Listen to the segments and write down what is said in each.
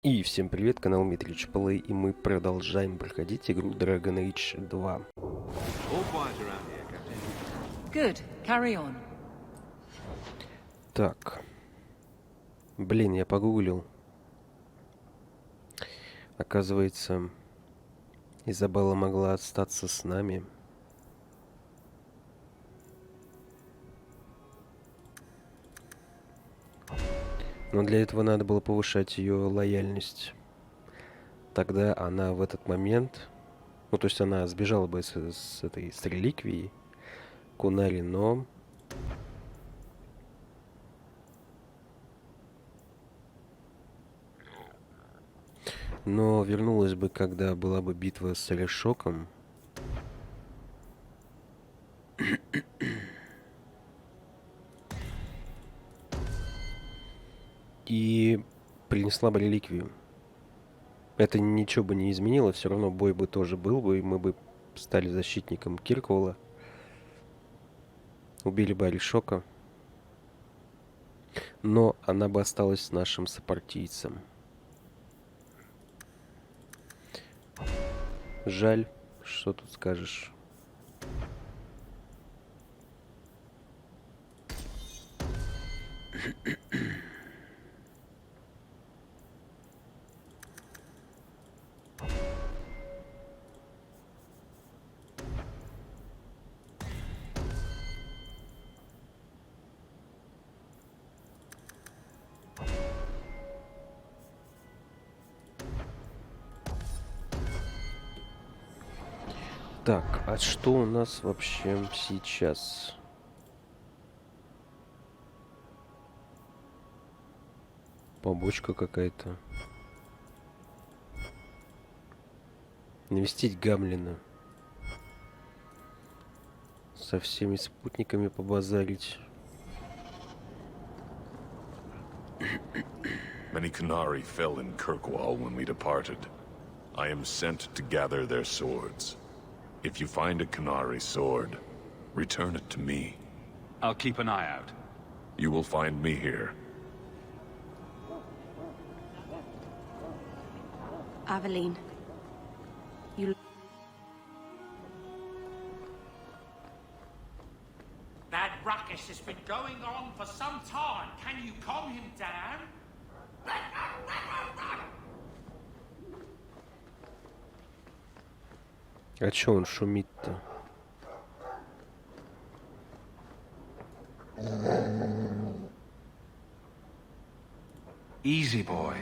И всем привет, канал MitrichPlay, и мы продолжаем проходить игру Dragon Age 2. Good. Carry on. Так. Блин, я погуглил. Оказывается, Изабелла могла остаться с нами. Но для этого надо было повышать ее лояльность. Тогда она в этот момент... Ну, то есть она сбежала бы с этой с реликвией Кунари, но вернулась бы, когда была бы битва с Решоком. И принесла бы реликвию. Это ничего бы не изменило, все равно бой бы тоже был бы, и мы бы стали защитником Кирквола. Убили бы Решока. Но она бы осталась нашим сопартийцем. Жаль, что тут скажешь. Так, а что у нас вообще сейчас? Побочка какая-то. Навестить Гамлина. Со всеми спутниками побазарить. Many Canari fell in Kirkwall when we departed. I am sent to gather their swords. If you find a Canari sword, return it to me. I'll keep an eye out. You will find me here. Aveline. That ruckus has been going on for some time. Can you calm him down? А чё он шумит-то? Easy, boy.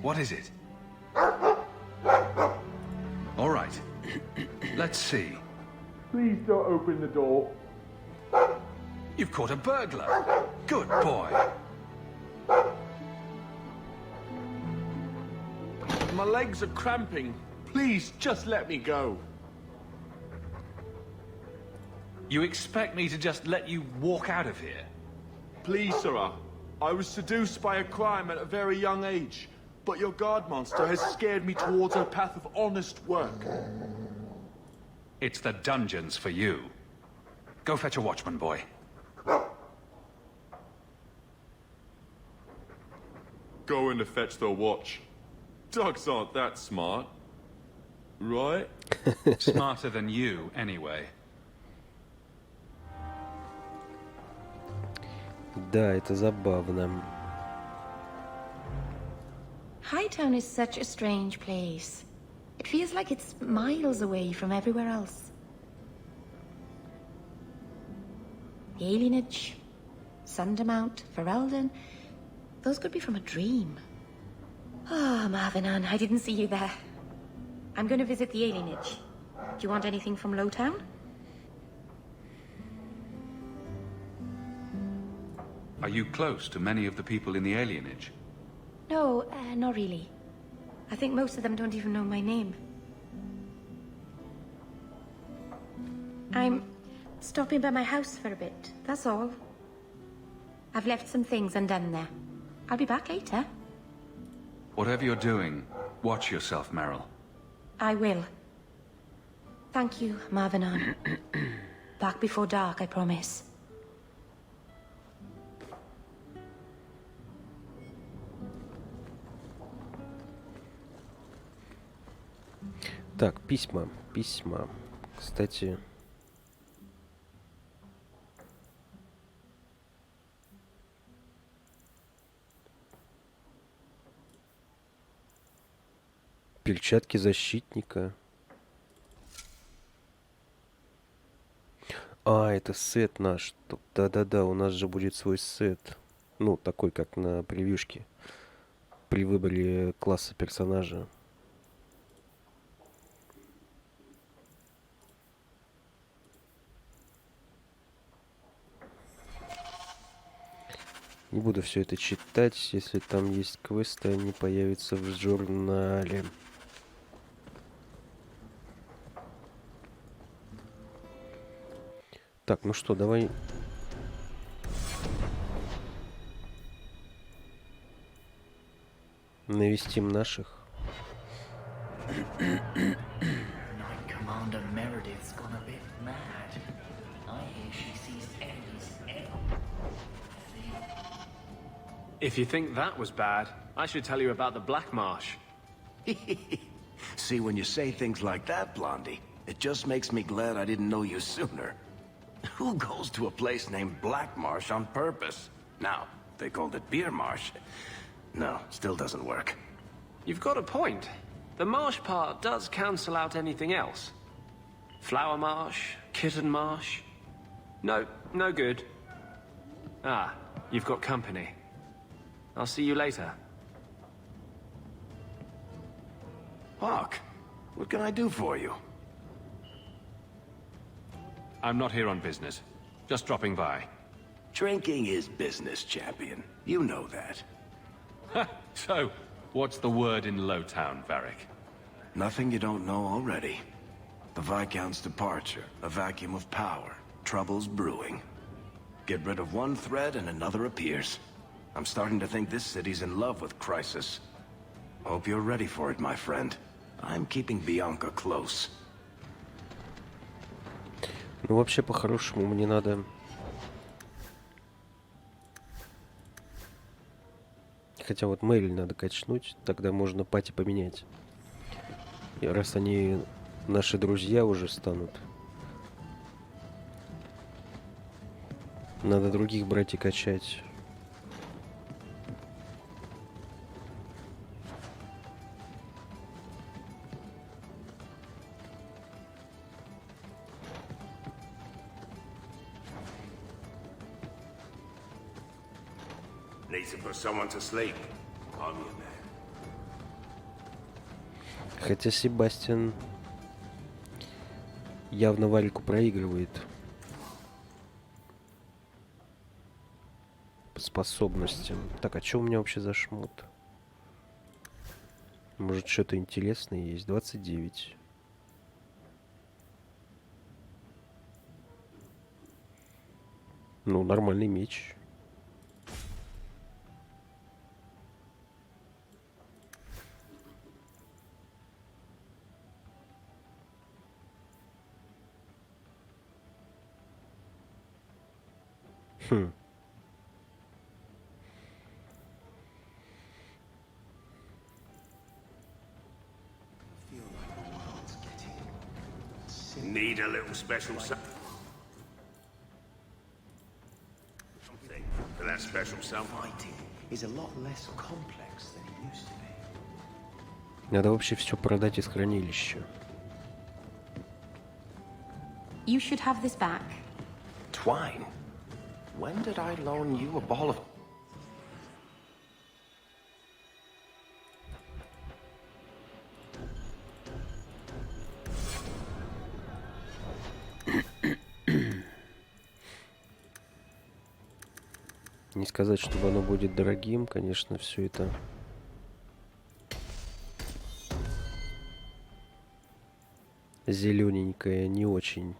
What is it? All right. Let's see. Please don't open the door. You've caught a burglar. Good boy. My legs are cramping. Please, just let me go. You expect me to just let you walk out of here? Please, sirrah. I was seduced by a crime at a very young age, but your guard monster has scared me towards a path of honest work. It's the dungeons for you. Go fetch a watchman, boy. Going to fetch the watch. Dogs aren't that smart. Right? Smarter than you, anyway. Да, это забавно. Hightown is such a strange place. It feels like it's miles away from everywhere else. The alienage, Sundermount, Ferelden, those could be from a dream. Ah, Marvinan, I didn't see you there. I'm going to visit the alienage. Do you want anything from Lowtown? Are you close to many of the people in the alienage? No, not really. I think most of them don't even know my name. I'm stopping by my house for a bit, that's all. I've left some things undone there. I'll be back later. Whatever you're doing, watch yourself, Meryl. I will. Thank you, Marvinan. Back before dark, I promise. Так, письма. Письма. Кстати... Перчатки защитника. А, это сет наш. Да-да-да, у нас же будет свой сет. Ну, такой, как на превьюшке. При выборе класса персонажа. Не буду все это читать. Если там есть квесты, они появятся в журнале. Так, ну что, давай... навестим наших. Commander Meredith's gone a bit mad. I hear she sees Eddie's If you think that was bad, I should tell you about the Black Marsh. See, when you say things like that, Blondie, it just makes me glad I didn't know you sooner. Who goes to a place named Black Marsh on purpose? Now, they called it Beer Marsh. No, still doesn't work. You've got a point. The marsh part does cancel out anything else. Flower Marsh, Kitten Marsh. No, no good. Ah, you've got company. I'll see you later. Hawk, what can I do for you? I'm not here on business. Just dropping by. Drinking is business, champion. You know that. So, what's the word in Lowtown, Varric? Nothing you don't know already. The Viscount's departure, a vacuum of power, troubles brewing. Get rid of one thread and another appears. I'm starting to think this city's in love with Crisis. Hope you're ready for it, my friend. I'm keeping Bianca close. Ну, вообще, по-хорошему, мне надо... Хотя вот Мэриль надо качнуть, тогда можно пати поменять. И раз они наши друзья уже станут, надо других брать и качать. Need to put someone to sleep. On you, man. Хотя Себастьян явно Вальку проигрывает по способностям. Так, а что у меня вообще за шмот? Может, что-то интересное есть? 29. Ну, нормальный меч. Need a little special something for that special someone. is a lot less complex than it used to be. Надо вообще все продать из хранилища. You should have this back. Twine? When did I loan you a ball of... Не сказать, чтобы оно будет дорогим, конечно, все это. Зелененькое, не очень.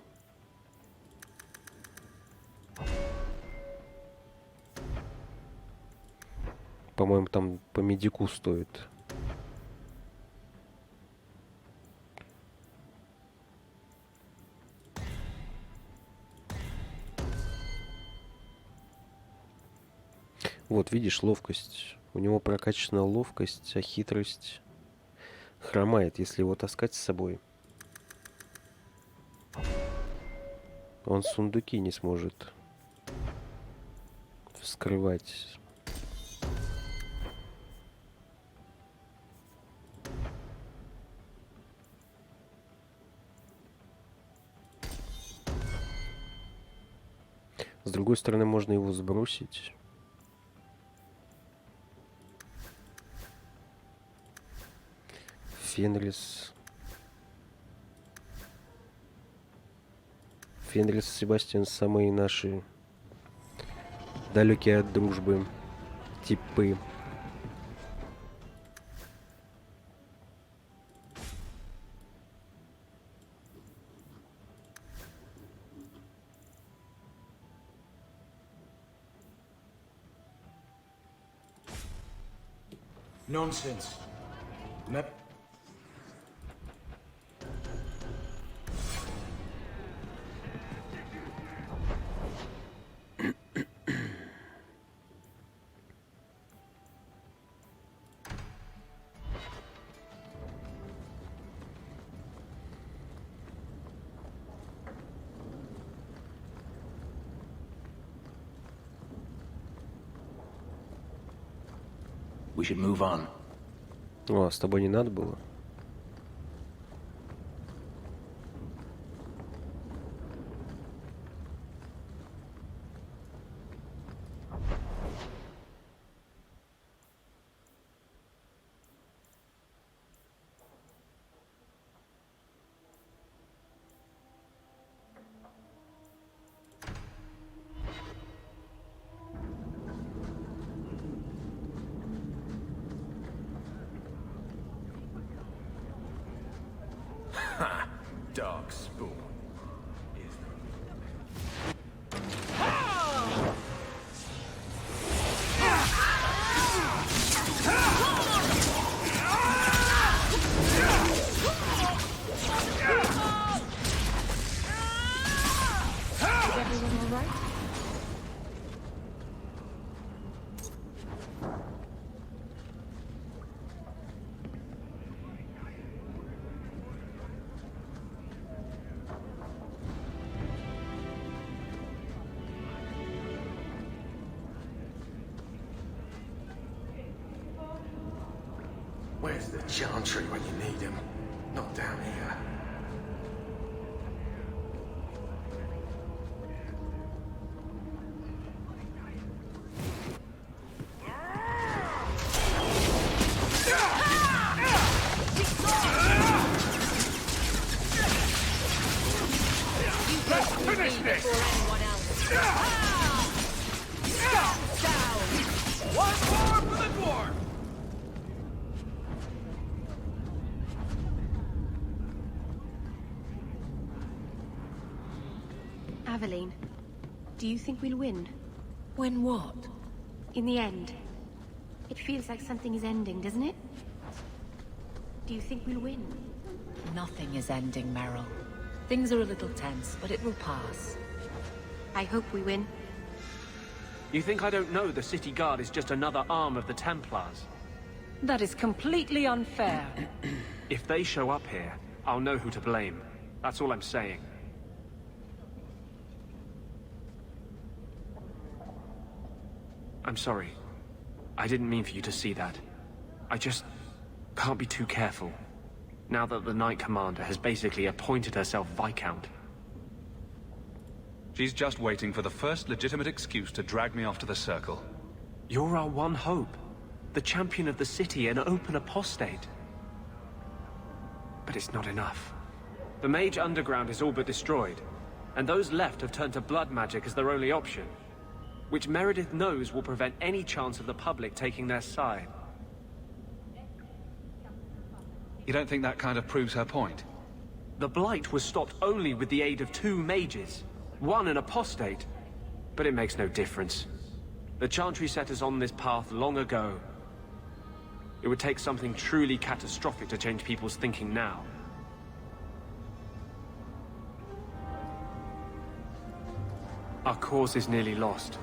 По-моему, там по медику стоит. Вот, видишь, ловкость. У него прокачана ловкость, а хитрость хромает, если его таскать с собой. Он сундуки не сможет вскрывать. С другой стороны, можно его сбросить. Фенрис. Фенрис и Себастьян самые наши далекие от дружбы типы. Nonsense. We should move on. О, с тобой не надо было? Dog spoon. Where's the chantry when you need him? Not down here. Finish this! One more for the dwarf! Aveline, do you think we'll win? When what? In the end. It feels like something is ending, doesn't it? Do you think we'll win? Nothing is ending, Meryl. Things are a little tense, but it will pass. I hope we win. You think I don't know the city guard is just another arm of the Templars? That is completely unfair. If they show up here, I'll know who to blame. That's all I'm saying. I'm sorry. I didn't mean for you to see that. I just can't be too careful, now that the Knight Commander has basically appointed herself Viscount. She's just waiting for the first legitimate excuse to drag me off to the Circle. You're our one hope. The champion of the city, an open apostate. But it's not enough. The Mage Underground is all but destroyed, and those left have turned to blood magic as their only option, which Meredith knows will prevent any chance of the public taking their side. You don't think that kind of proves her point? The Blight was stopped only with the aid of 2 mages, one an apostate, but it makes no difference. The Chantry set us on this path long ago. It would take something truly catastrophic to change people's thinking now. Our cause is nearly lost.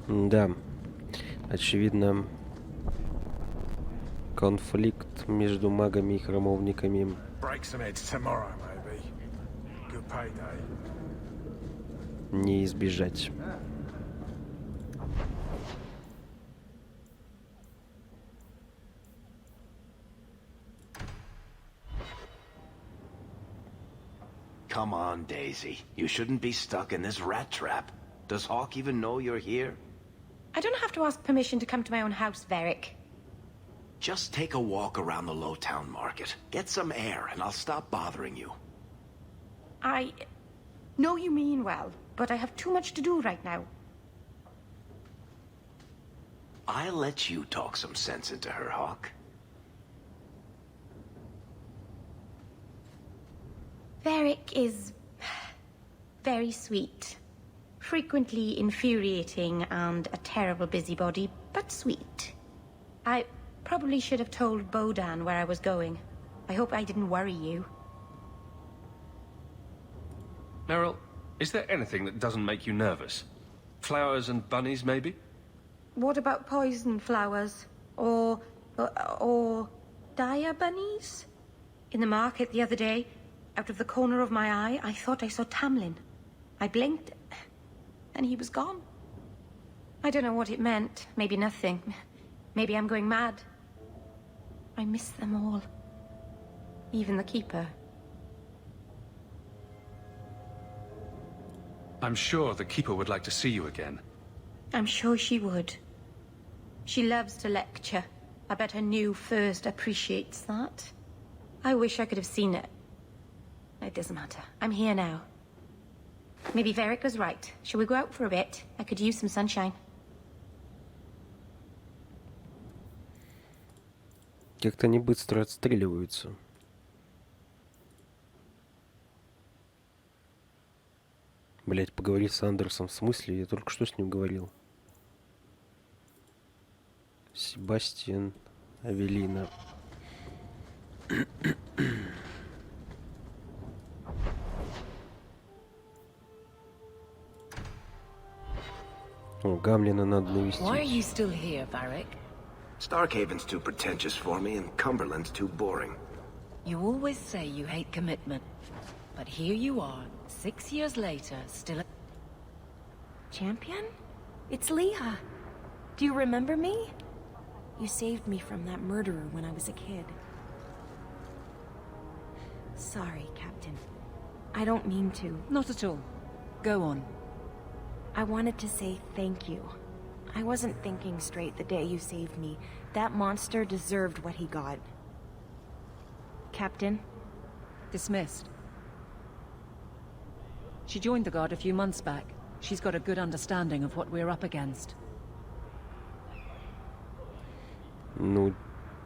Да, очевидно, конфликт между магами и храмовниками Break some heads tomorrow, maybe. Good payday. не избежать. Come on, Daisy. You shouldn't be stuck in this rat trap. Does Hawk even know you're here? I don't have to ask permission to come to my own house, Varric. Just take a walk around the Lowtown Market. Get some air, and I'll stop bothering you. I know you mean well, but I have too much to do right now. I'll let you talk some sense into her, Hawk. Varric is very sweet. Frequently infuriating and a terrible busybody, but sweet. I probably should have told Bodan where I was going. I hope I didn't worry you. Meryl, is there anything that doesn't make you nervous? Flowers and bunnies, maybe? What about poison flowers? Or dire bunnies? In the market the other day, out of the corner of my eye, I thought I saw Tamlin. I blinked, and he was gone. I don't know what it meant. Maybe nothing. Maybe I'm going mad. I miss them all. Even the Keeper. I'm sure the Keeper would like to see you again. I'm sure she would. She loves to lecture. I bet her new first appreciates that. I wish I could have seen it. It doesn't matter. I'm here now. Maybe Varric was right. Shall we go out for a bit? I could use some sunshine. Как-то они быстро отстреливаются. Блять, поговори с Андерсом. В смысле? Я только что с ним говорил. Себастьян, Авелина. О, Гамлина надо навести. Why are you still here, Varric? Starkhaven's too pretentious for me, and Cumberland's too boring. You always say you hate commitment. But here you are, 6 years later, still... Champion? It's Leah. Do you remember me? You saved me from that murderer when I was a kid. Sorry, Captain. I don't mean to. Not at all. Go on. I wanted to say thank you. I wasn't thinking straight the day you saved me. That monster deserved what he got. Captain? Dismissed. She joined the Guard a few months back. She's got a good understanding of what we're up against. Ну,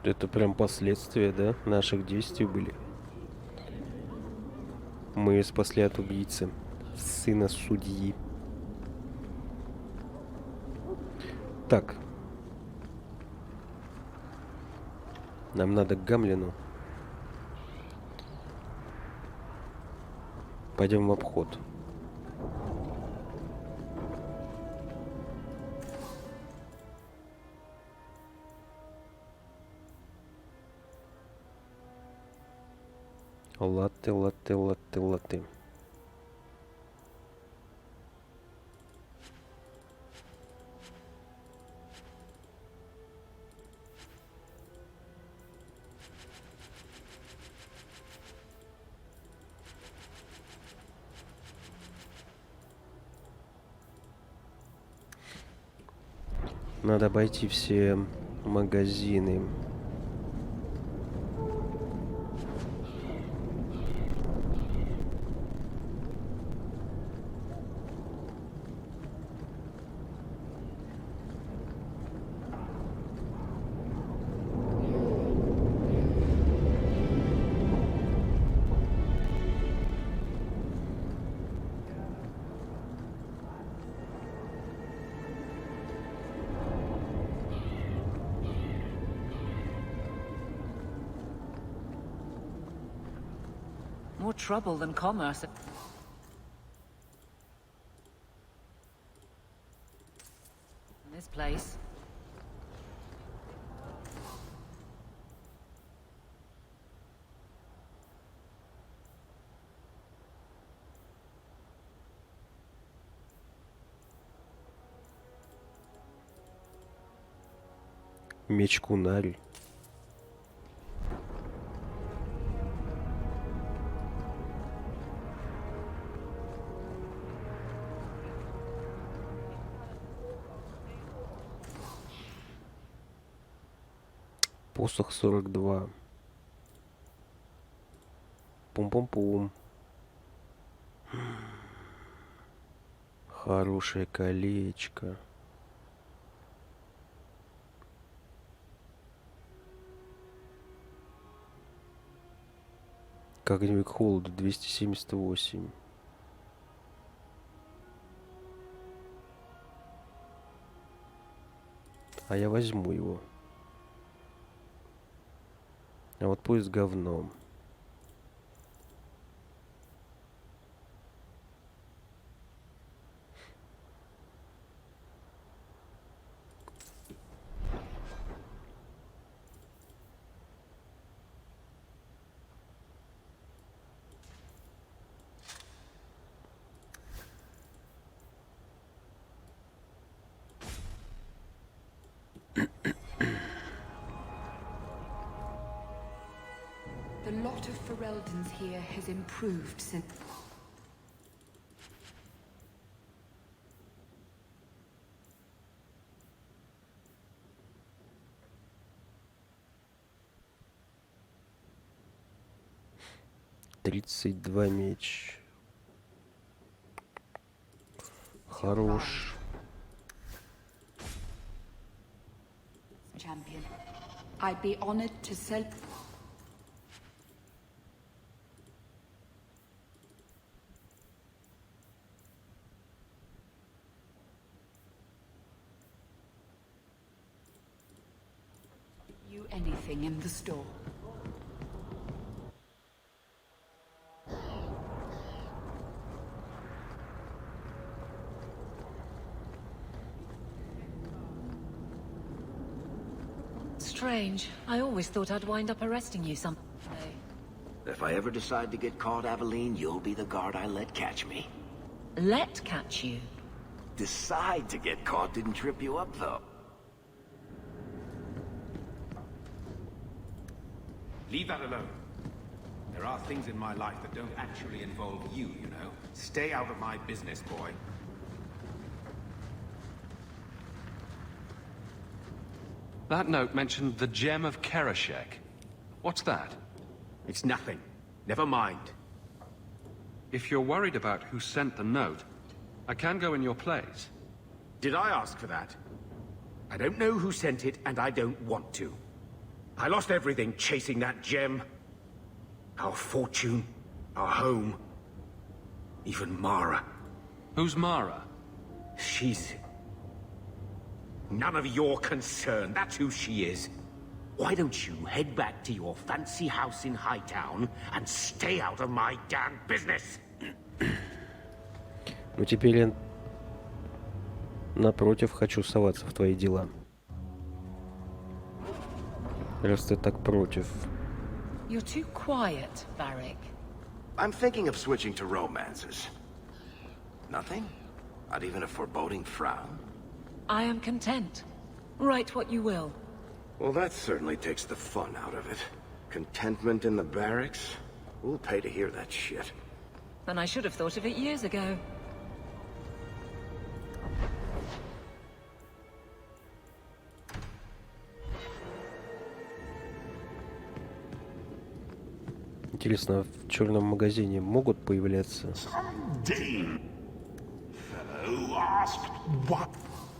это прям последствия, да, наших действий были. Мы ее спасли от убийцы, сына судьи. Так. Нам надо к Гамлину. Пойдем в обход. Латте, латте, латте, латте. Надо обойти все магазины. More trouble than commerce. In this place. Меч Кунари. Посох 42. Пум-пум-пум. Хорошее колечко. Огневик холода 278. А я возьму его. А вот поезд с говном. The lot of Fereldans here has improved since... Тридцать два меч. Хорош. Champion. I'd be honored to sell... you anything in the store. Strange. I always thought I'd wind up arresting you someday. If I ever decide to get caught, Aveline, you'll be the guard I let catch me. Let catch you? Decide to get caught didn't trip you up, though. Leave that alone. There are things in my life that don't actually involve you, you know. Stay out of my business, boy. That note mentioned the gem of Kerashek. What's that? It's nothing. Never mind. If you're worried about who sent the note, I can go in your place. Did I ask for that? I don't know who sent it, and I don't want to. I lost everything chasing that gem. Our fortune, our home, even Mara. Who's Mara? She's... none of your concern. That's who she is. Why don't you head back to your fancy house in Hightown and stay out of my damn business? Ну теперь я напротив хочу соваться в твои дела. Раз ты так против. You're too quiet, Varric. I'm thinking of switching to romances. Nothing? Not even a foreboding frown? I am content. Write what you will. Well, that certainly takes the fun out of it. Contentment in the barracks? Who'll pay to hear that shit? Then I should have thought of it years ago. Интересно, в черном магазине могут появляться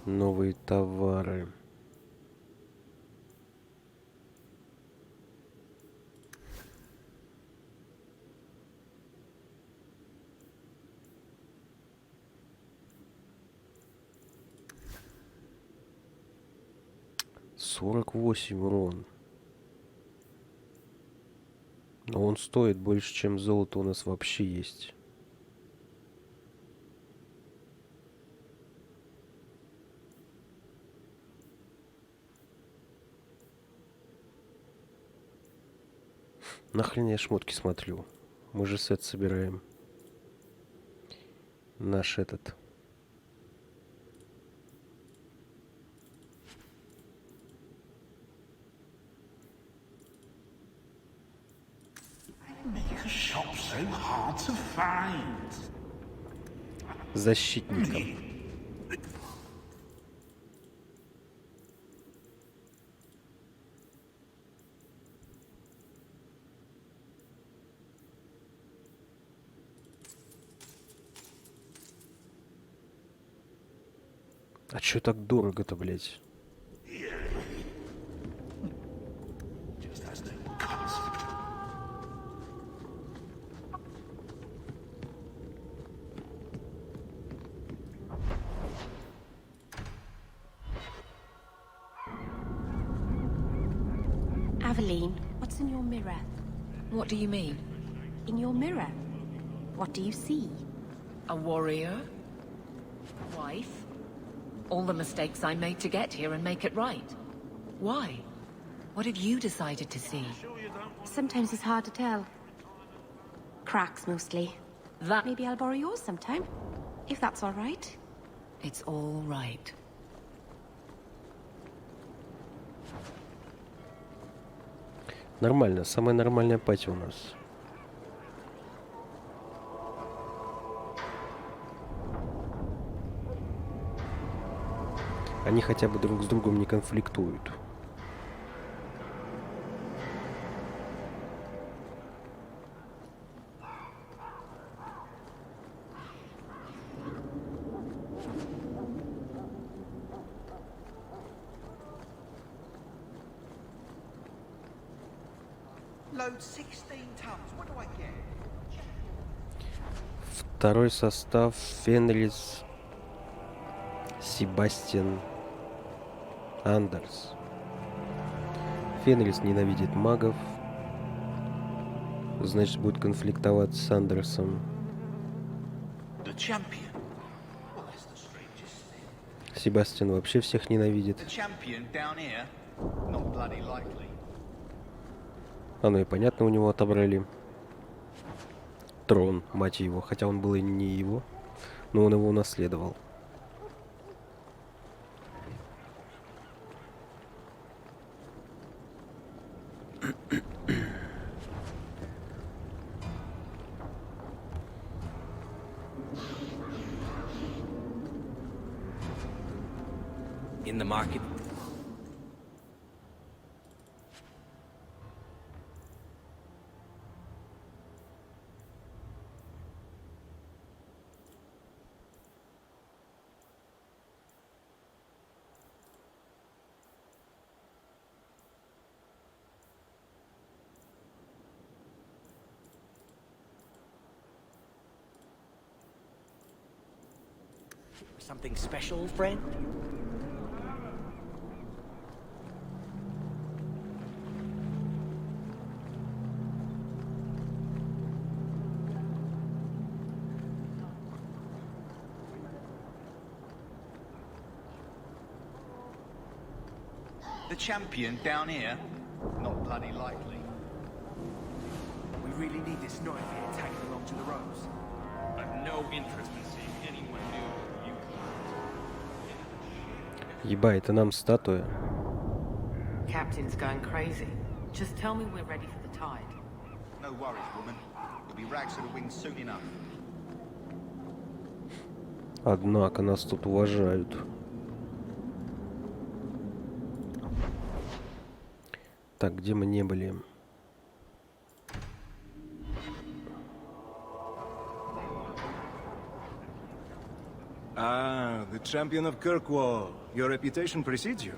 новые товары? $48 урон. Но он стоит больше, чем золото у нас вообще есть. Нахрен я шмотки смотрю? Мы же сет собираем. Наш этот. so hard to find. Защитника. А чё так дорого-то, блядь? Aveline, what's in your mirror? What do you mean? In your mirror, what do you see? A warrior? Wife? All the mistakes I made to get here and make it right. Why? What have you decided to see? Sometimes it's hard to tell. Cracks, mostly. That... Maybe I'll borrow yours sometime, if that's all right. It's all right. Нормально, самая нормальная пати у нас. Они хотя бы друг с другом не конфликтуют. Второй состав: Фенрис, Себастьян, Андерс. Фенрис ненавидит магов, значит будет конфликтовать с Андерсом. Себастьян вообще всех ненавидит. Оно и понятно, у него отобрали трон, мать его, хотя он был и не его, но он его унаследовал. In the market. Something special, friend? The champion down here? Not bloody likely. We really need this knife here tagged along to the ropes. I've no interest in seeing anyone new. Еба, это нам статуя. Captain's going crazy. Just tell me we're ready for the tide. No worries, woman. You'll be rags to the wings soon enough. Однако нас тут уважают. Так, где мы не были? Ah, the champion of Kirkwola. Your reputation precedes you.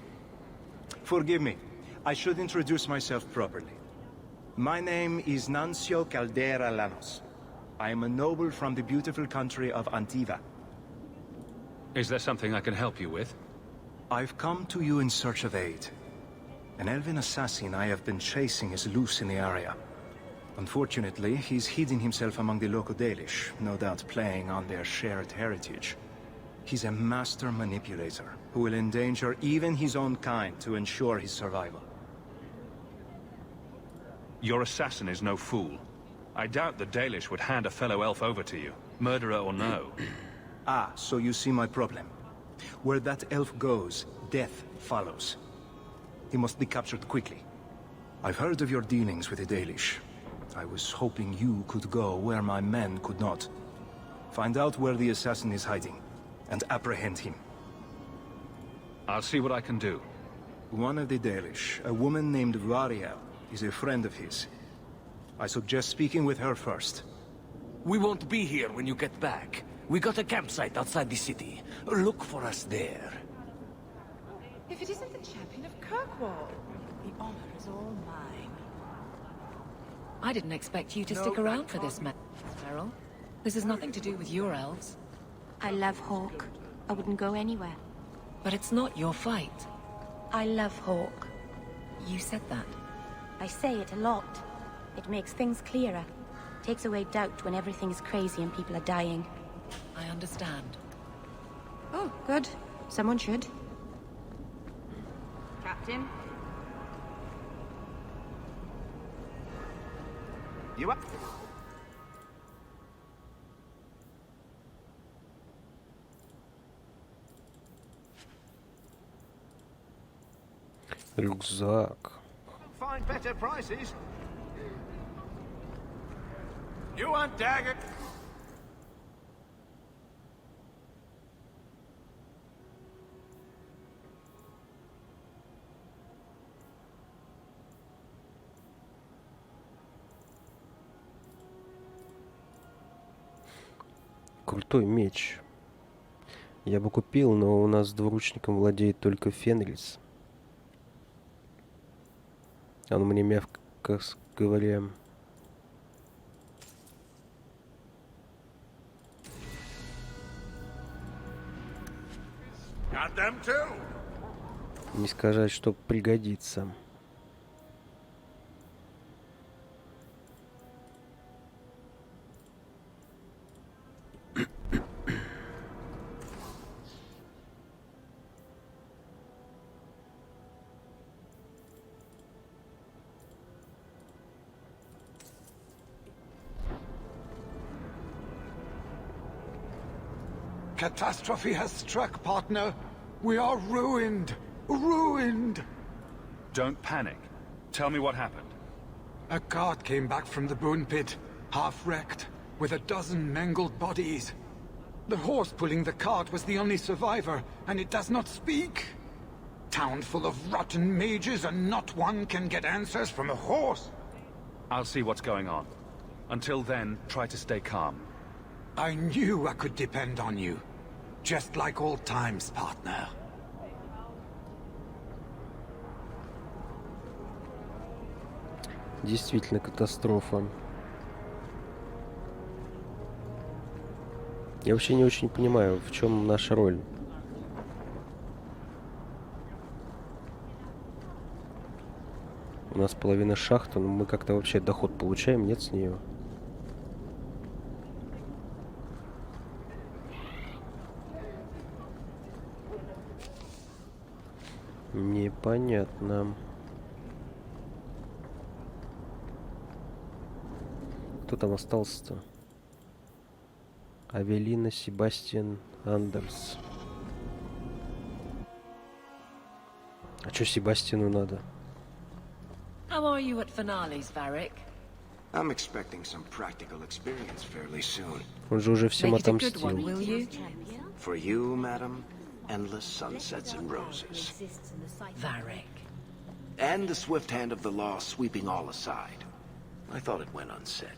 Forgive me. I should introduce myself properly. My name is Nancio Caldera Lanos. I am a noble from the beautiful country of Antiva. Is there something I can help you with? I've come to you in search of aid. An elven assassin I have been chasing is loose in the area. Unfortunately, he's hidden himself among the local Dalish, no doubt playing on their shared heritage. He's a master manipulator, who will endanger even his own kind to ensure his survival. Your assassin is no fool. I doubt the Dalish would hand a fellow elf over to you, murderer or no. Ah, so you see my problem. Where that elf goes, death follows. He must be captured quickly. I've heard of your dealings with the Dalish. I was hoping you could go where my men could not. Find out where the assassin is hiding, and apprehend him. I'll see what I can do. One of the Dalish, a woman named Variel, is a friend of his. I suggest speaking with her first. We won't be here when you get back. We got a campsite outside the city. Look for us there. If it isn't the champion of Kirkwall, the honor is all mine. I didn't expect you to stick around for this, Meryl. This has nothing to do with your elves. I love Hawk. I wouldn't go anywhere. But it's not your fight. I love Hawk. You said that. I say it a lot. It makes things clearer. Takes away doubt when everything is crazy and people are dying. I understand. Oh, good. Someone should. Captain? You up? Рюкзак. Find better prices. You want dagger? Крутой меч. Я бы купил, но у нас двуручником владеет только Фенрис. Он мне, мягко говоря, Got them too. не сказать, что пригодится. Catastrophe has struck, partner. We are ruined. Ruined. Don't panic. Tell me what happened. A cart came back from the bone pit, half wrecked, with a dozen mangled bodies. The horse pulling the cart was the only survivor, and it does not speak. Town full of rotten mages, and not one can get answers from a horse. I'll see what's going on. Until then, try to stay calm. I knew I could depend on you. Just like old times, partner. Действительно катастрофа. Я вообще не очень понимаю, в чем наша роль. У нас половина шахты, но мы как-то вообще доход получаем, нет, с нее? Непонятно. Кто там остался-то? Авелина, Себастьян, Андерс. А чё Себастьяну надо? How are you at finales, Varric? I'm expecting some practical experience fairly soon. Он же уже всем Make it a good отомстил. one, will you? For you, madam, endless sunsets and roses. Varric. And the swift hand of the law sweeping all aside. I thought it went unsaid.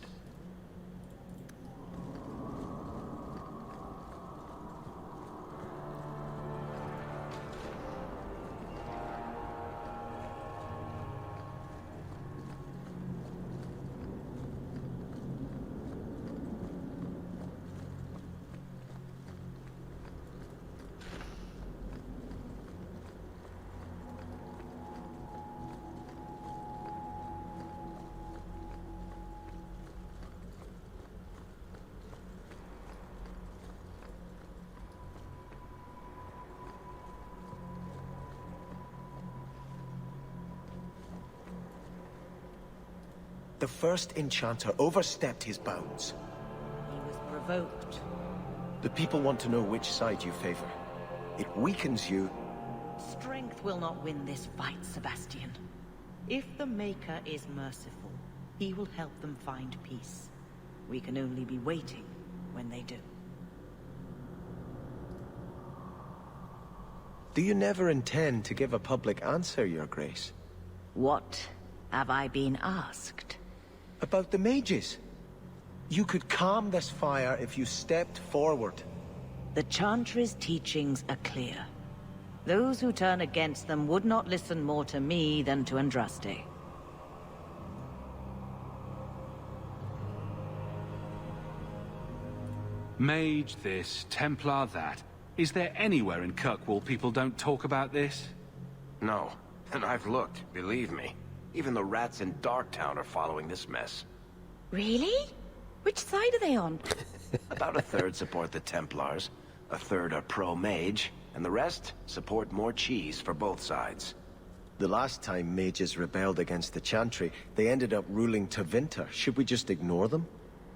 The first enchanter overstepped his bounds. He was provoked. The people want to know which side you favor. It weakens you. Strength will not win this fight, Sebastian. If the Maker is merciful, he will help them find peace. We can only be waiting when they do. Do you never intend to give a public answer, Your Grace? What have I been asked? About the mages. You could calm this fire if you stepped forward. The Chantry's teachings are clear. Those who turn against them would not listen more to me than to Andraste. Mage this, Templar that. Is there anywhere in Kirkwall people don't talk about this? No. And I've looked, believe me. Even the rats in Darktown are following this mess. Really? Which side are they on? About a third support the Templars, a third are pro-mage, and the rest support more cheese for both sides. The last time mages rebelled against the Chantry, they ended up ruling Tevinter. Should we just ignore them?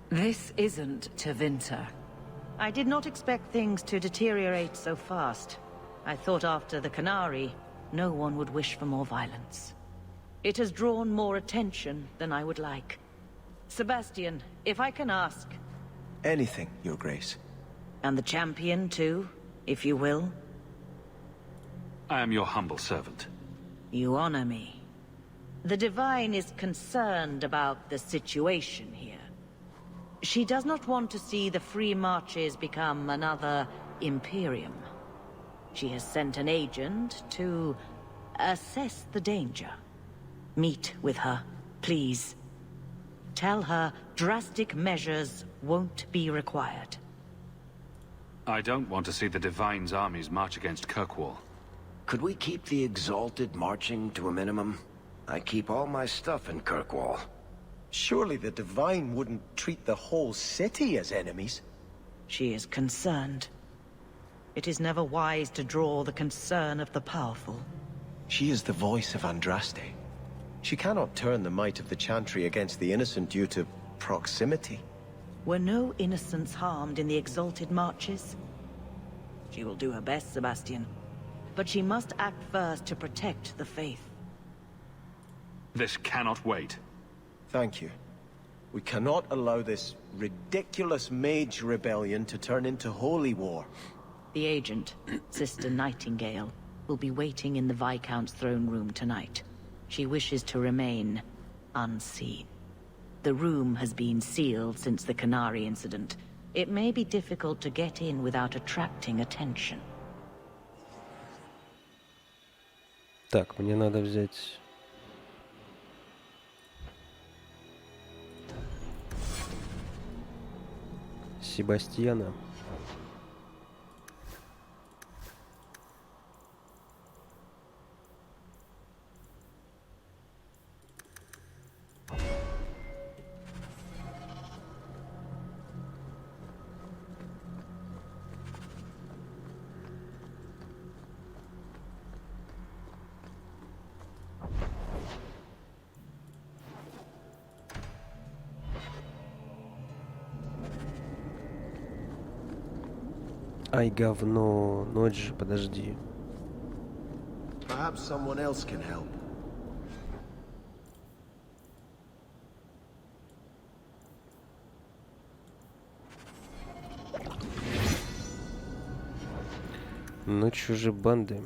This isn't Tevinter. I did not expect things to deteriorate so fast. I thought after the Canary, no one would wish for more violence. It has drawn more attention than I would like. Sebastian, if I can ask... Anything, Your Grace. And the champion, too, if you will? I am your humble servant. You honor me. The Divine is concerned about the situation here. She does not want to see the Free Marches become another Imperium. She has sent an agent to assess the danger. Meet with her, please. Tell her drastic measures won't be required. I don't want to see the Divine's armies march against Kirkwall. Could we keep the Exalted marching to a minimum? I keep all my stuff in Kirkwall. Surely the Divine wouldn't treat the whole city as enemies. She is concerned. It is never wise to draw the concern of the powerful. She is the voice of Andraste. She cannot turn the might of the Chantry against the innocent due to proximity. Were no innocents harmed in the Exalted marches? She will do her best, Sebastian. But she must act first to protect the faith. This cannot wait. Thank you. We cannot allow this ridiculous mage rebellion to turn into holy war. The agent, Sister Nightingale, will be waiting in the Viscount's throne room tonight. She wishes to remain unseen. The room has been sealed since the Canary incident. It may be difficult to get in without attracting attention. Так, мне надо взять... Себастьяна. Ай, говно, ночь же, подожди. Perhaps someone else can help. Ночью же банды.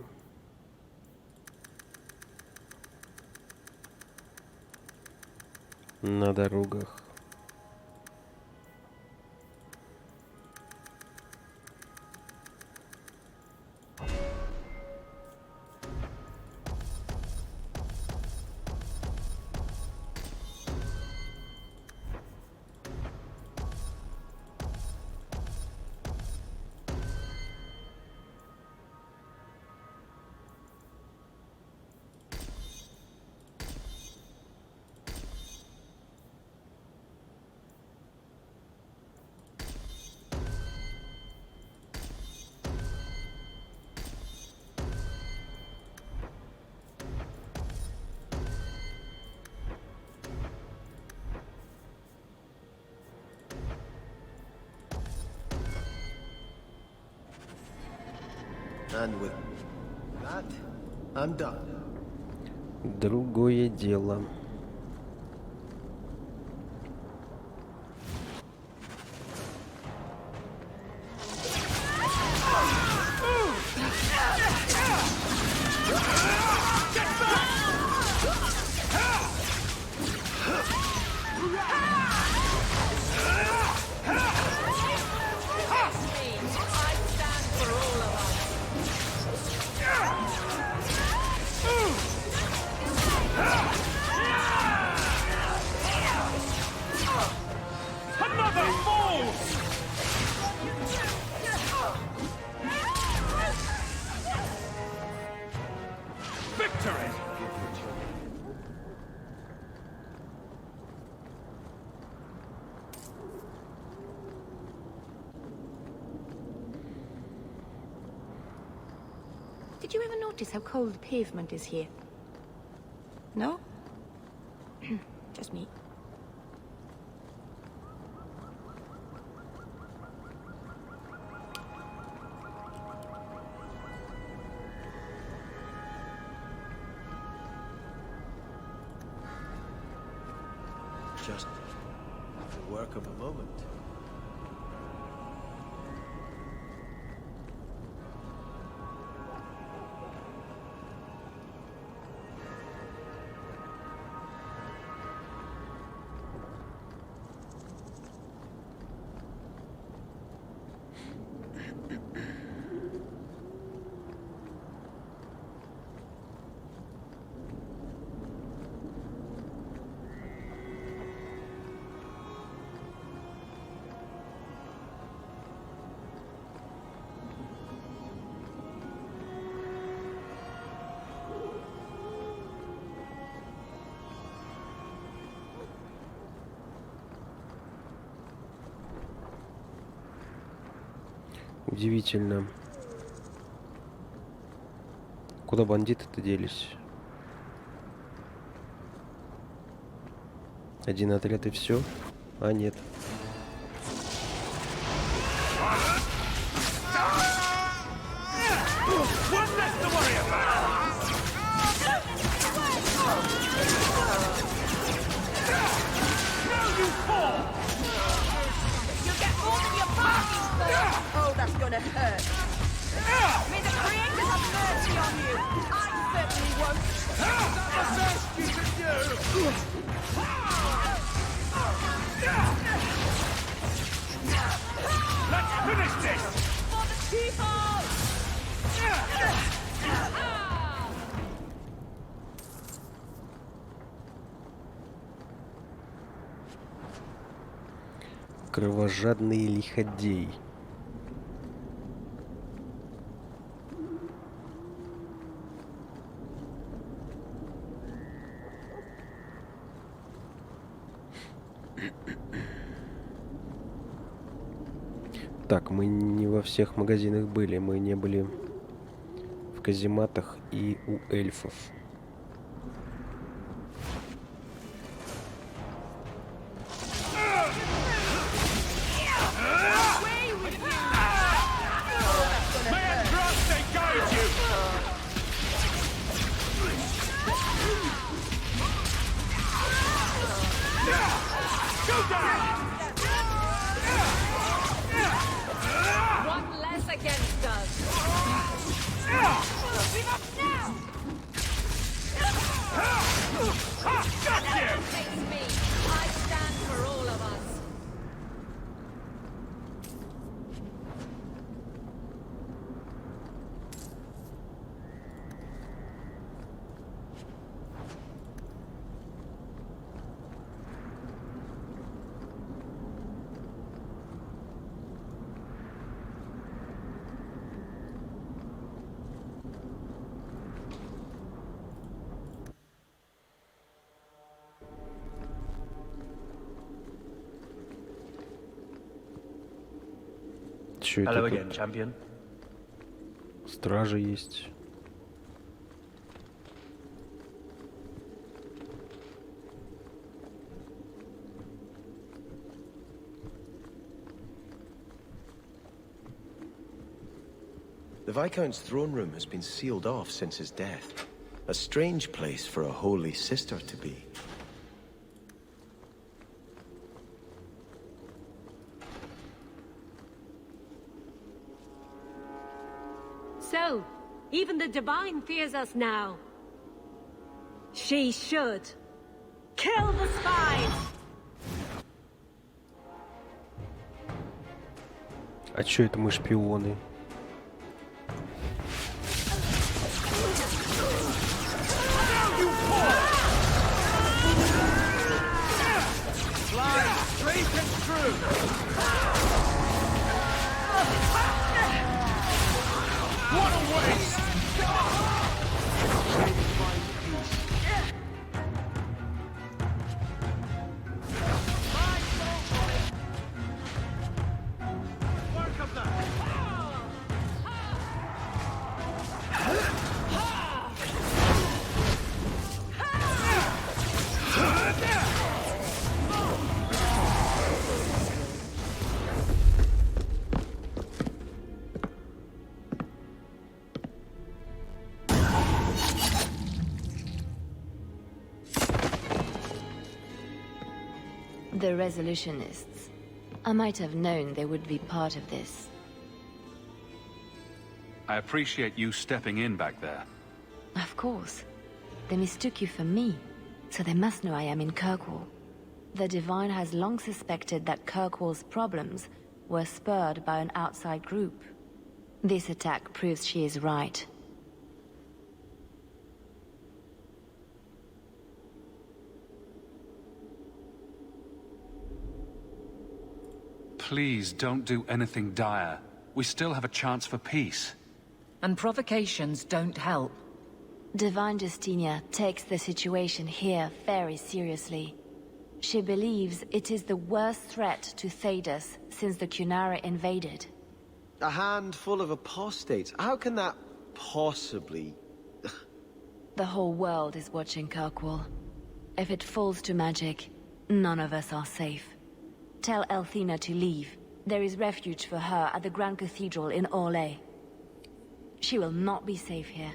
На дорогах. And with that, I'm done. Другое дело. Did you ever notice how cold the pavement is here? No? Just me. Just the work of a moment. Удивительно. Куда бандиты-то делись? Один отряд и все? А нет. Oh, that's gonna hurt. May the creators have mercy on you. I certainly won't. That's the best you can do. Let's finish this! For the people! Кровожадный лиходей. Так, мы не во всех магазинах были, мы не были в казематах и у эльфов. One less against us. Give up now! That takes me. I stand for all of us. Чё это Hello тут? again, champion. Стражи есть. The Viscount's throne room has been sealed off since his death. A strange place for a holy sister to be. So, even the Divine fears us now. She should. Kill the spies! А чё это мы шпионы? What a waste! The resolutionists. I might have known they would be part of this. I appreciate you stepping in back there. Of course. They mistook you for me, so they must know I am in Kirkwall. The Divine has long suspected that Kirkwall's problems were spurred by an outside group. This attack proves she is right. Please don't do anything dire. We still have a chance for peace. And provocations don't help. Divine Justinia takes the situation here very seriously. She believes it is the worst threat to Thedas since the Cunara invaded. A handful of apostates? How can that possibly... The whole world is watching Kirkwall. If it falls to magic, none of us are safe. Tell Elthina to leave. There is refuge for her at the Grand Cathedral in Orlais. She will not be safe here.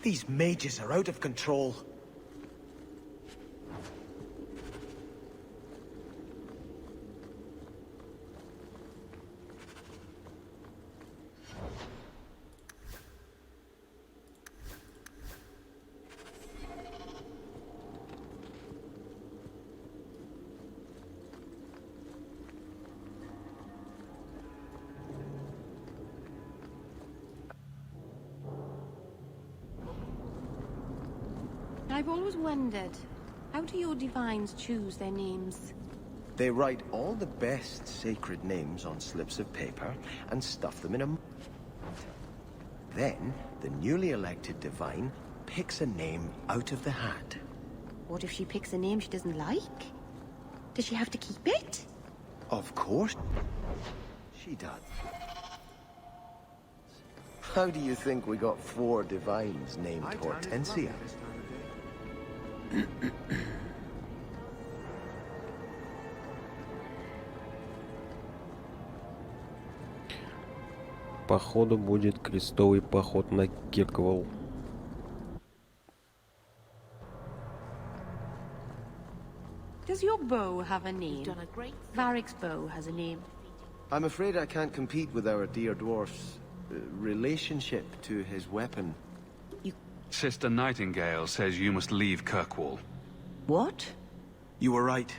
These mages are out of control. I've always wondered, how do your divines choose their names? They write all the best sacred names on slips of paper and stuff them in a... Then, the newly elected divine picks a name out of the hat. What if she picks a name she doesn't like? Does she have to keep it? Of course she does. How do you think we got 4 divines named Hortensia? Походу будет крестовый поход на Кирквол. Does your bow have a name? Varric's bow has a name. I'm afraid I can't compete with our dear dwarf's relationship to his weapon. Sister Nightingale says you must leave Kirkwall. What? You were right.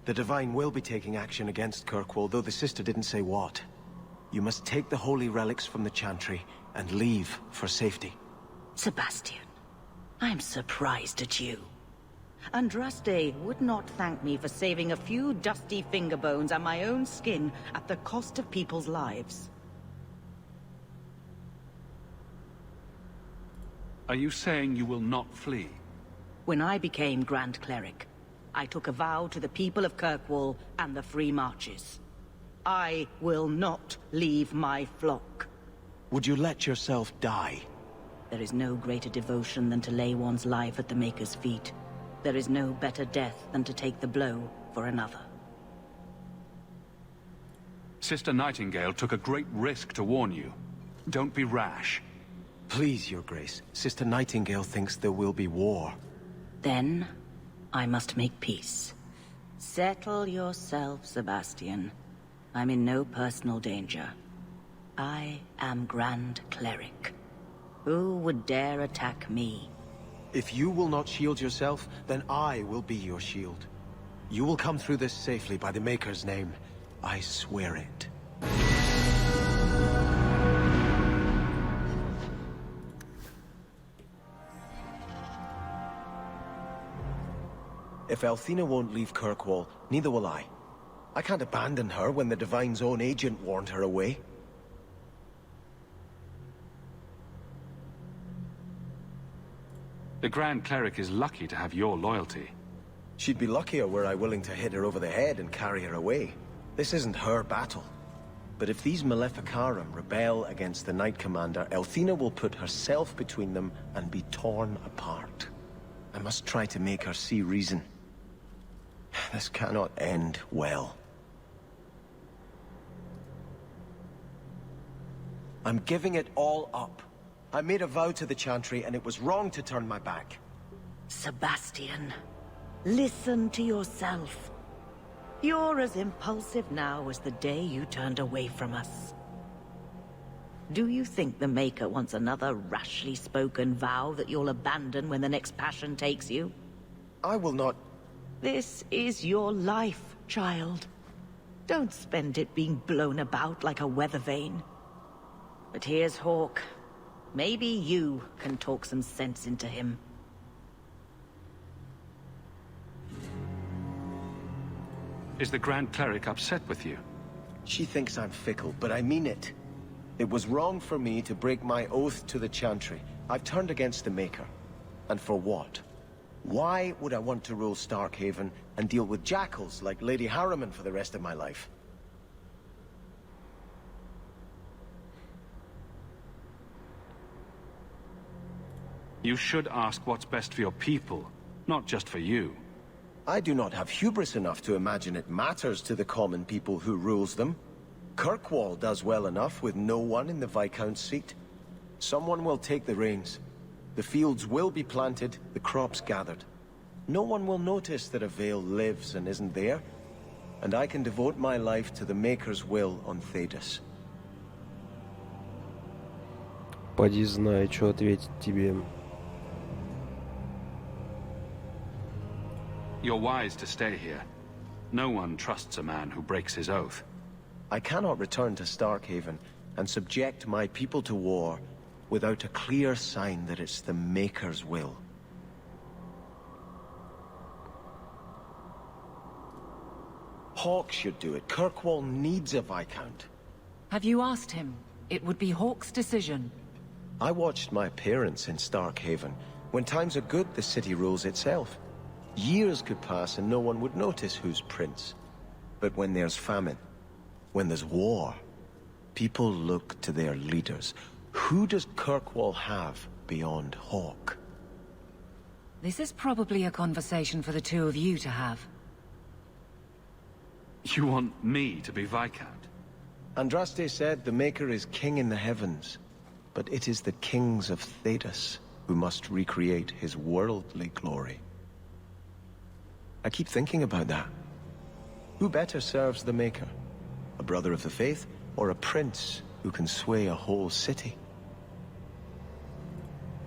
The Divine will be taking action against Kirkwall, though the sister didn't say what. You must take the holy relics from the Chantry and leave for safety. Sebastian, I'm surprised at you. Andraste would not thank me for saving a few dusty finger bones and my own skin at the cost of people's lives. Are you saying you will not flee? When I became Grand Cleric, I took a vow to the people of Kirkwall and the Free Marches. I will not leave my flock. Would you let yourself die? There is no greater devotion than to lay one's life at the Maker's feet. There is no better death than to take the blow for another. Sister Nightingale took a great risk to warn you. Don't be rash. Please, Your Grace. Sister Nightingale thinks there will be war. Then, I must make peace. Settle yourself, Sebastian. I'm in no personal danger. I am Grand Cleric. Who would dare attack me? If you will not shield yourself, then I will be your shield. You will come through this safely by the Maker's name. I swear it. If Elthina won't leave Kirkwall, neither will I. I can't abandon her when the Divine's own agent warned her away. The Grand Cleric is lucky to have your loyalty. She'd be luckier were I willing to hit her over the head and carry her away. This isn't her battle. But if these Maleficarum rebel against the Knight Commander, Elthina will put herself between them and be torn apart. I must try to make her see reason. This cannot end well. I'm giving it all up. I made a vow to the Chantry, and it was wrong to turn my back. Sebastian, listen to yourself. You're as impulsive now as the day you turned away from us. Do you think the Maker wants another rashly spoken vow that you'll abandon when the next passion takes you? I will not... This is your life, child. Don't spend it being blown about like a weather vane. But here's Hawk. Maybe you can talk some sense into him. Is the Grand Cleric upset with you? She thinks I'm fickle, but I mean it. It was wrong for me to break my oath to the Chantry. I've turned against the Maker. And for what? Why would I want to rule Starkhaven and deal with jackals like Lady Harriman for the rest of my life? You should ask what's best for your people, not just for you. I do not have hubris enough to imagine it matters to the common people who rules them. Kirkwall does well enough with no one in the Viscount's seat. Someone will take the reins. The fields will be planted, the crops gathered. No one will notice that a Vale lives and isn't there. And I can devote my life to the Maker's will on Thedas. Поди знай, что ответить тебе. You're wise to stay here. No one trusts a man who breaks his oath. I cannot return to Starkhaven and subject my people to war without a clear sign that it's the Maker's will. Hawk should do it. Kirkwall needs a Viscount. Have you asked him? It would be Hawk's decision. I watched my parents in Starkhaven. When times are good, the city rules itself. Years could pass and no one would notice who's prince. But when there's famine, when there's war, people look to their leaders. Who does Kirkwall have beyond Hawk? This is probably a conversation for the two of you to have. You want me to be Viscount? Andraste said the Maker is king in the heavens, but it is the kings of Thedas who must recreate his worldly glory. I keep thinking about that. Who better serves the Maker? A brother of the faith, or a prince who can sway a whole city?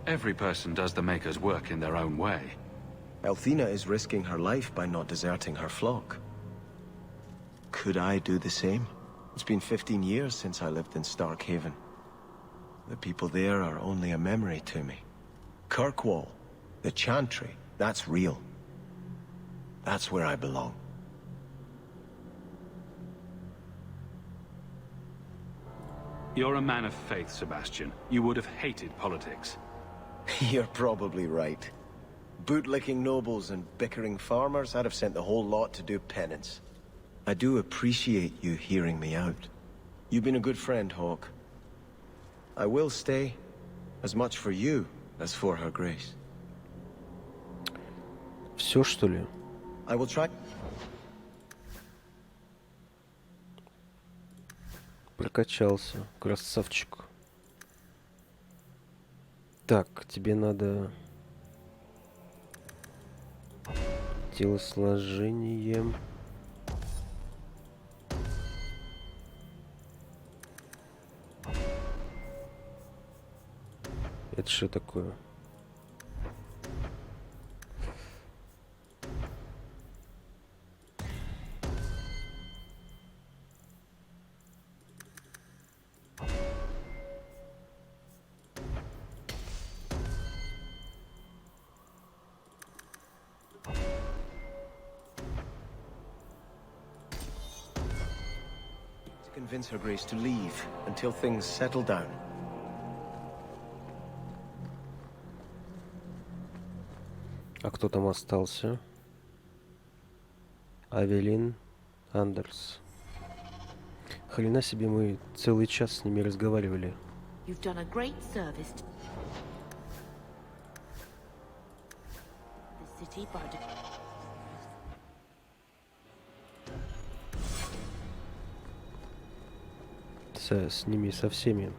Every person does the Maker's work in their own way. Althena is risking her life by not deserting her flock. Could I do the same? It's been 15 years since I lived in Starkhaven. The people there are only a memory to me. Kirkwall, the Chantry, that's real. That's where I belong. You're a man of faith, Sebastian. You would have hated politics. You're probably right. Bootlicking nobles and bickering farmers, I'd have sent the whole lot to do penance. I do appreciate you hearing me out. You've been a good friend, Hawk. I will stay, as much for you as for her grace. Все, что ли? I will try. Прокачался, красавчик. Так, тебе надо телосложение. Это что такое? Convince her grace to leave until things settle down. А кто там остался? Авелин Андерс. Хрена себе, мы целый час с ними разговаривали. You've done a great service to the city by С ними, со всеми.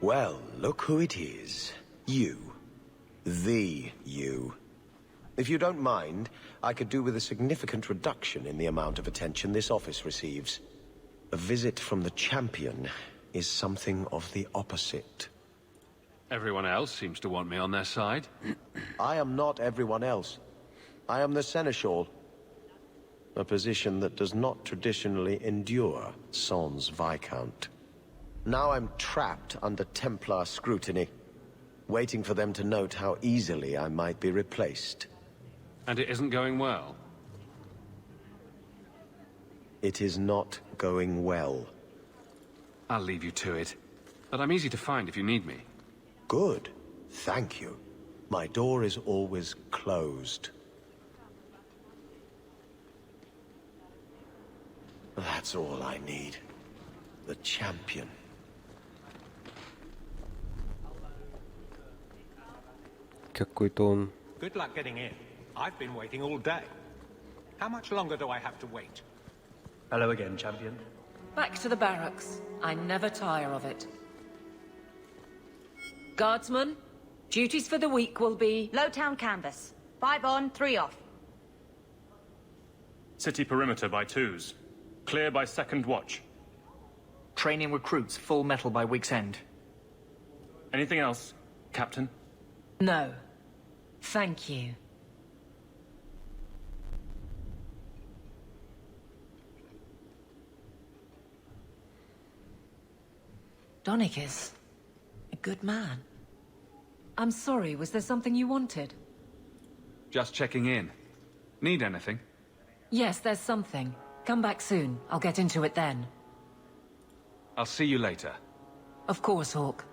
Well, look who it is. You. The you. If you don't mind, I could do with a significant reduction in the amount of attention this office receives. A visit from the champion is something of the opposite. Everyone else seems to want me on their side. I am not everyone else. I am the Seneschal. A position that does not traditionally endure sans Viscount. Now I'm trapped under Templar scrutiny, waiting for them to note how easily I might be replaced. And it isn't going well? It is not going well. I'll leave you to it. But I'm easy to find if you need me. Good. Thank you. My door is always closed. That's all I need. The champion. Какой-то он... Good luck getting in. I've been waiting all day. How much longer do I have to wait? Hello again, champion. Back to the barracks. I never tire of it. Guardsmen, duties for the week will be... Lowtown canvas. 5 on, 3 off. City perimeter by 2s. Clear by 2nd watch. Training recruits full metal by week's end. Anything else, Captain? No. Thank you. Donicus, a good man. I'm sorry, was there something you wanted? Just checking in. Need anything? Yes, there's something. Come back soon. I'll get into it then. I'll see you later. Of course, Hawk.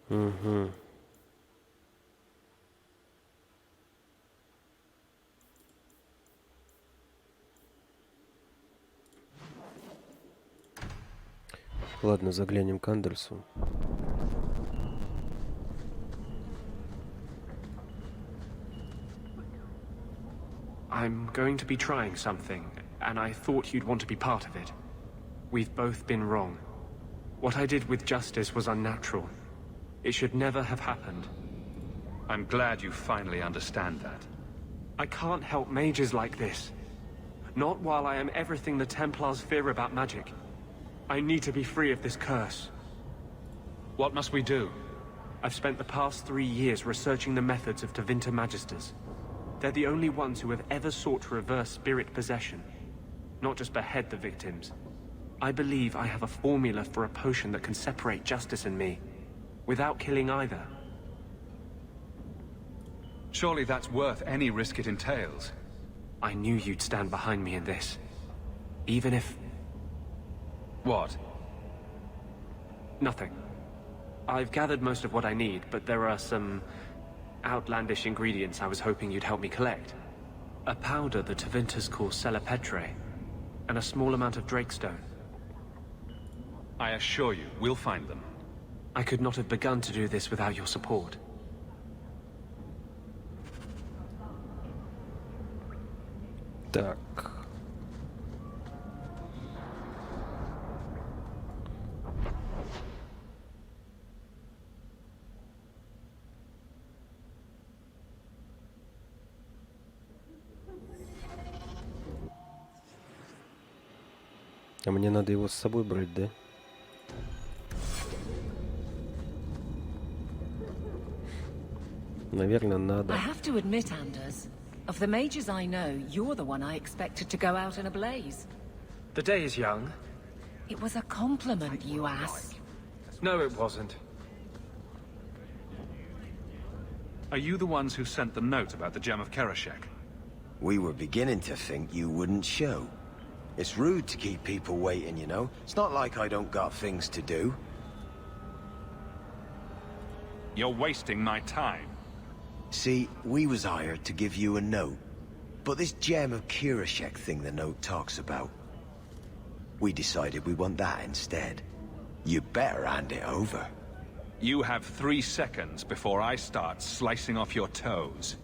Угу. Ладно, заглянем к Андерсу. I'm going to be trying something, and I thought you'd want to be part of it. We've both been wrong. What I did with Justice was unnatural. It should never have happened. I'm glad you finally understand that. I can't help mages like this. Not while I am everything the Templars fear about magic. I need to be free of this curse. What must we do? I've spent the past 3 years researching the methods of Tevinter Magisters. They're the only ones who have ever sought to reverse spirit possession, not just behead the victims. I believe I have a formula for a potion that can separate Justice and me, without killing either. Surely that's worth any risk it entails. I knew you'd stand behind me in this. Even if... What? Nothing. I've gathered most of what I need, but there are some outlandish ingredients I was hoping you'd help me collect. A powder the Tevinters call Celepetre, and a small amount of Drakestone. I assure you, we'll find them. I could not have begun to do this without your support. Так. А мне надо его с собой брать, да? Наверное, надо. I have to admit, Anders, of the mages I know, you're the one I expected to go out in a blaze. The day is young. It was a compliment, you ass. No, it wasn't. Are you the ones who sent the note about the gem of Kerashek? We were beginning to think you wouldn't show. It's rude to keep people waiting, you know? It's not like I don't got things to do. You're wasting my time. See, we was hired to give you a note. But this gem of Kerashek thing the note talks about, we decided we want that instead. You better hand it over. You have 3 seconds before I start slicing off your toes.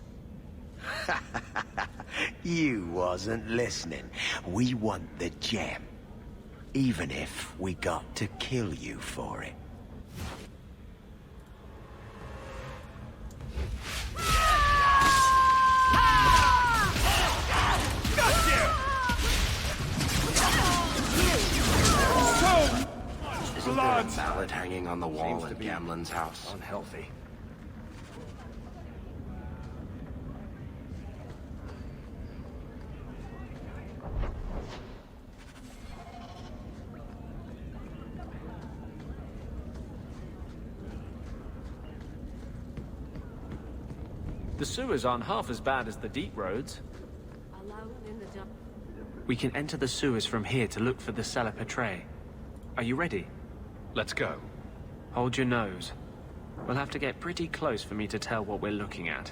You wasn't listening. We want the gem. Even if we got to kill you for it. Isn't there a ballad hanging on the wall at Gamlen's house? Unhealthy. The sewers aren't half as bad as the deep roads. We can enter the sewers from here to look for the cellar Petray. Are you ready? Let's go. Hold your nose. We'll have to get pretty close for me to tell what we're looking at.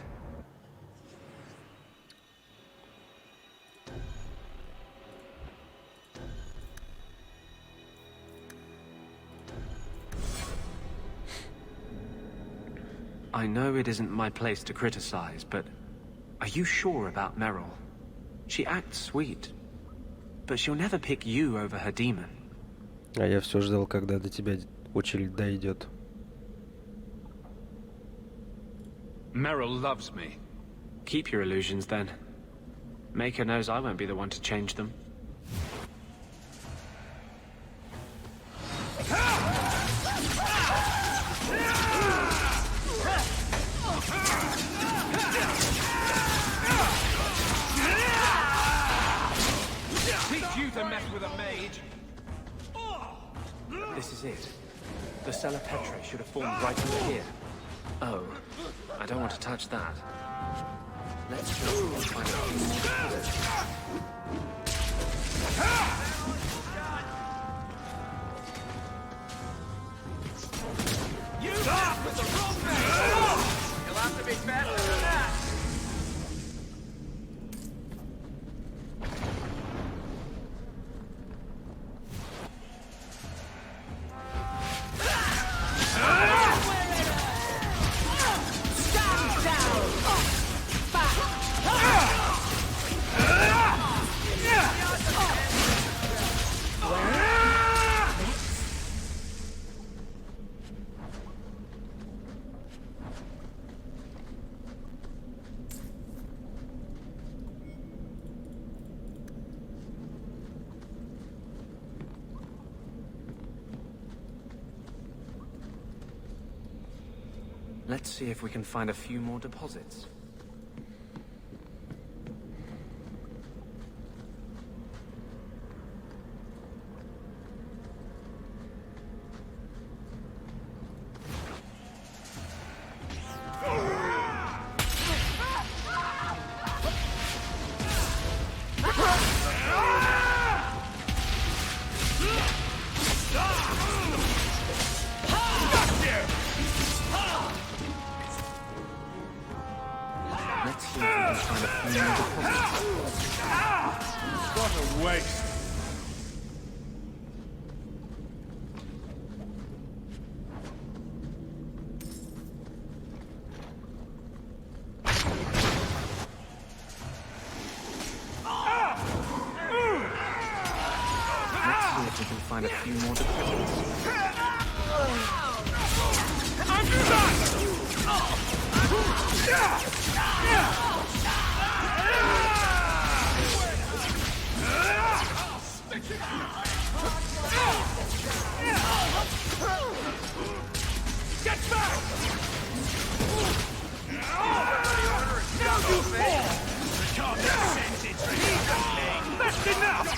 I know it isn't my place to criticize, but are you sure about Meryl? She acts sweet, but she'll never pick you over her demon. А я все ждал, когда до тебя очередь дойдет. Meryl loves me. Keep your illusions then. Maker knows I won't be the one to change them. Teach you to mess with a mage. This is it. The cellar Petray should have formed right over here. Oh, I don't want to touch that. Let's just find a few more deposits. You stop with the wrong thing! You'll have to be better than that! Let's see if we can find a few more deposits. Find a few more deposits. Get back! Now you fall! That's enough!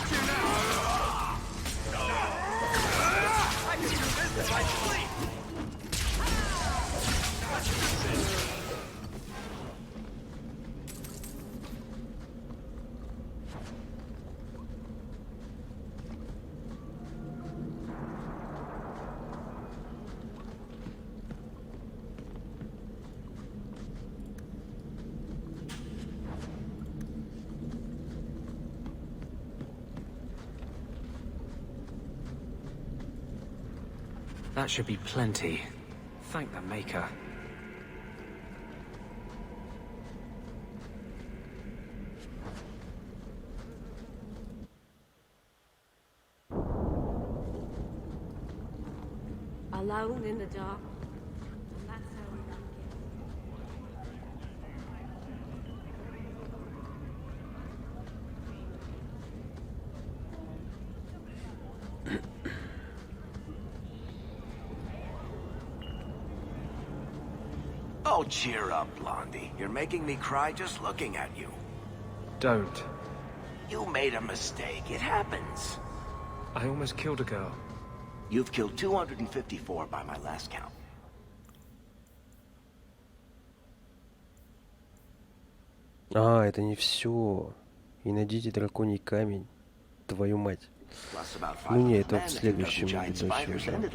That should be plenty. Thank the Maker. Alone in the dark. And that's how we like Oh, cheer up, Blondie. You're making me cry just looking at you. Don't. You made a mistake. It happens. I almost killed a girl. You've killed 254 by my last count. А, это не все. И найдите драконий камень. Твою мать. Ну не, это в следующем видосе уже.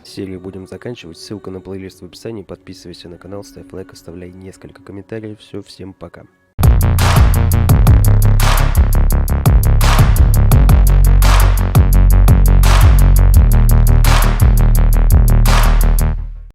Серию будем заканчивать. Ссылка на плейлист в описании. Подписывайся на канал, ставь лайк, оставляй несколько комментариев. Все, всем пока.